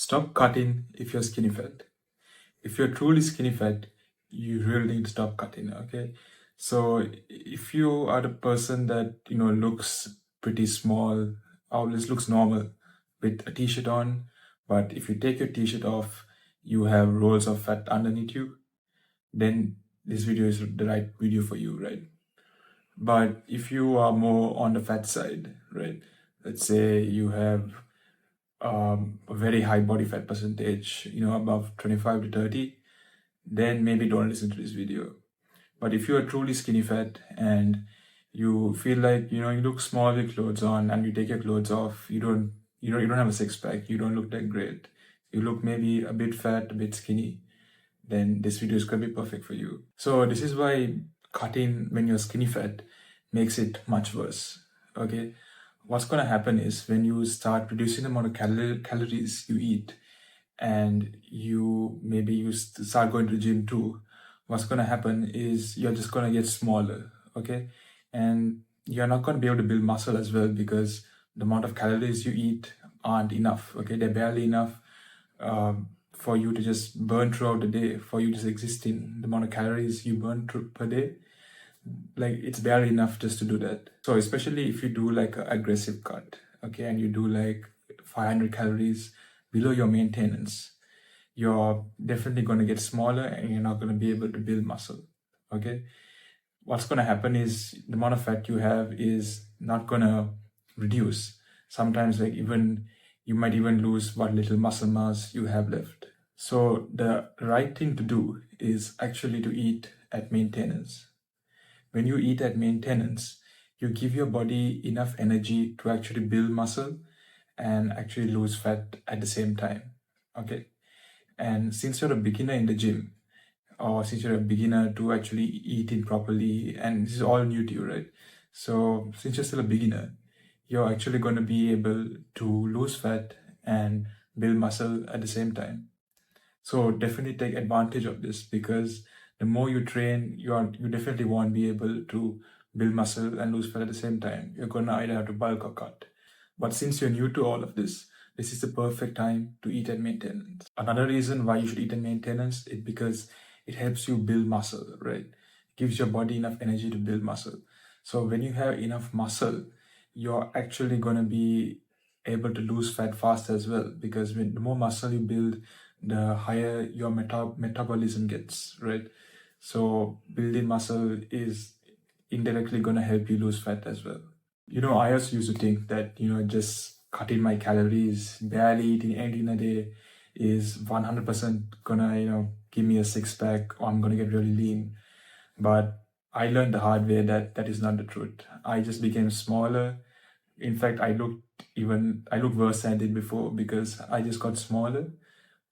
Stop cutting if you're skinny fat. If you're truly skinny fat, you really need to stop cutting, okay? So if you are the person that, looks pretty small, always looks normal with a t-shirt on, but if you take your t-shirt off, you have rolls of fat underneath you, then this video is the right video for you, right? But if you are more on the fat side, right? Let's say you have a very high body fat percentage, above 25 to 30, then maybe don't listen to this video. But if you are truly skinny fat and you feel like, you look small with clothes on and you take your clothes off, you don't have a six pack, you don't look that great, you look maybe a bit fat, a bit skinny, then this video is going to be perfect for you. So this is why cutting when you're skinny fat makes it much worse, okay? What's going to happen is when you start reducing the amount of calories you eat and you start going to the gym too, what's going to happen is you're just going to get smaller, okay? And you're not going to be able to build muscle as well because the amount of calories you eat aren't enough, okay? They're barely enough for you to just burn throughout the day, for you to exist in the amount of calories you burn per day. Like, it's barely enough just to do that. So especially if you do like an aggressive cut, okay, and you do like 500 calories below your maintenance, you're definitely going to get smaller and you're not going to be able to build muscle, okay? What's going to happen is the amount of fat you have is not going to reduce. Sometimes like you might even lose what little muscle mass you have left. So the right thing to do is actually to eat at maintenance. When you eat at maintenance, you give your body enough energy to actually build muscle and actually lose fat at the same time, okay? And since you're a beginner in the gym, or since you're a beginner to actually eating properly, and this is all new to you, right? So since you're still a beginner, you're actually going to be able to lose fat and build muscle at the same time. So definitely take advantage of this because the more you train, you definitely won't be able to build muscle and lose fat at the same time. You're gonna either have to bulk or cut. But since you're new to all of this is the perfect time to eat at maintenance. Another reason why you should eat at maintenance is because it helps you build muscle, right? It gives your body enough energy to build muscle. So when you have enough muscle, you're actually gonna be able to lose fat fast as well because the more muscle you build, the higher your metabolism gets, right? So building muscle is indirectly going to help you lose fat as well. I also used to think that, just cutting my calories, barely eating anything a day is 100% gonna, give me a six pack or I'm gonna get really lean. But I learned the hard way that that is not the truth. I just became smaller. In fact, I looked worse than I did before because I just got smaller,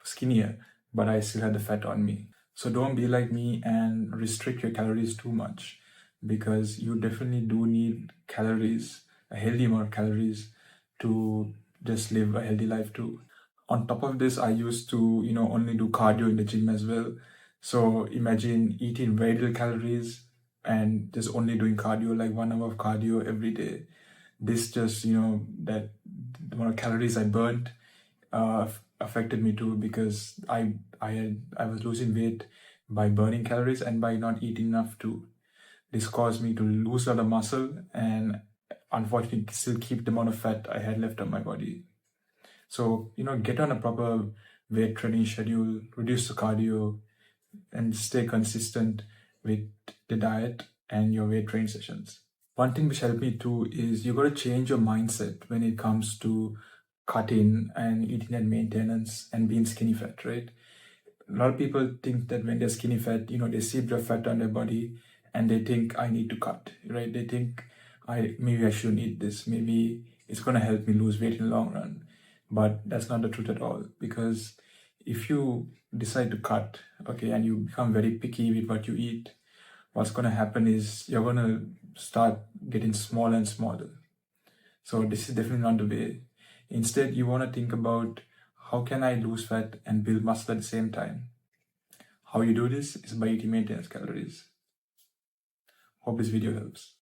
skinnier, but I still had the fat on me. So don't be like me and restrict your calories too much because you definitely do need calories, a healthy amount of calories to just live a healthy life too. On top of this, I used to, only do cardio in the gym as well. So imagine eating very little calories and just only doing cardio, like 1 hour of cardio every day. This just, that the amount of calories I burnt affected me too because I was losing weight by burning calories and by not eating enough too. This caused me to lose a lot of muscle and unfortunately still keep the amount of fat I had left on my body. So, get on a proper weight training schedule, reduce the cardio, and stay consistent with the diet and your weight training sessions. One thing which helped me too is you got to change your mindset when it comes to cutting and eating at maintenance and being skinny fat, right? A lot of people think that when they're skinny fat, they see the fat on their body and they think I need to cut, right? They think maybe I shouldn't eat this. Maybe it's going to help me lose weight in the long run. But that's not the truth at all because if you decide to cut, okay, and you become very picky with what you eat, what's going to happen is you're going to start getting smaller and smaller. So this is definitely not the way. Instead, you want to think about how can I lose fat and build muscle at the same time. How you do this is by eating maintenance calories. Hope this video helps.